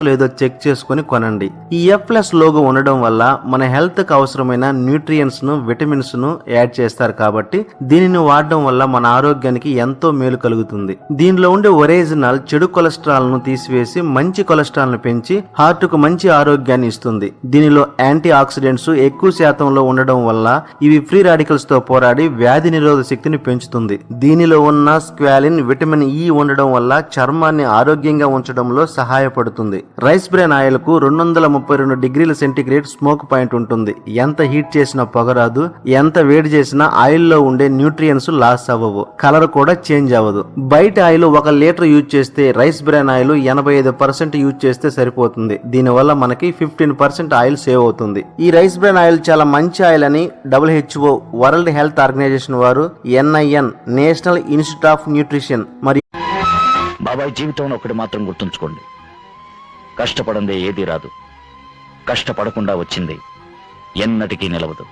లేదో చెక్ చేసుకుని కొనండి. ఈ F+ లోగో ఉండడం వల్ల మన హెల్త్ కు అవసరమైన న్యూట్రియన్స్ ను, విటమిన్స్ ను యాడ్ చేస్తారు కాబట్టి దీనిని వాడడం వల్ల మన ఆరోగ్యానికి ఎంతో మేలు కలుగుతుంది. దీనిలో ఉండే ఒరిజినల్ చెడు కొలెస్ట్రాల్ ను తీసివేసి మంచి కొలెస్ట్రాల్ ను పెంచి హార్ట్ కు మంచి ఆరోగ్యాన్ని ఇస్తుంది. దీనిలో యాంటీ ఆక్సిడెంట్స్ ఎక్కువ శాతంలో ఉండడం వల్ల ఇవి ఫ్రీ రాడికల్స్ తో పోరాడి వ్యాధి నిరోధక శక్తిని పెంచుతుంది. దీనిలో ఉన్న స్క్వాలిన్, విటమిన్ E ఉండడం వల్ల చర్మాన్ని ఆరోగ్యంగా ఉంచడంలో సహాయపడుతుంది. రైస్ బ్రాన్ ఆయిల్ కు 232 డిగ్రీల సెంటీగ్రేడ్ స్మోక్ పాయింట్ ఉంటుంది. ఎంత హీట్ చేసినా పొగరాదు, ఎంత వేడి చేసినా ఆయిల్ లో ఉండే న్యూట్రియన్స్ లాస్ అవ్వవు, కలర్ కూడా చేంజ్ అవ్వదు. బయట ఆయిల్ 1 లీటర్ యూజ్ చేస్తే రైస్ బ్రాన్ ఆయిల్ 85% యూజ్ చేస్తే సరిపోతుంది. దీనివల్ల మనకి 15% ఆయిల్ సేవ్ అవుతుంది. ఈ రైస్ బ్రాన్ ఆయిల్ చాలా మంచి ఆయిల్ అని WHO వరల్డ్ హెల్త్ ఆర్గనైజేషన్ వారు, NIN national institute of nutrition మరియు బాబాయ్ జీవితంలో ఒకటి మాత్రం గుర్తుంచుకోండి, కష్టపడందే ఏదీ రాదు, కష్టపడకుండా వచ్చింది ఎన్నటికీ నిలవదు.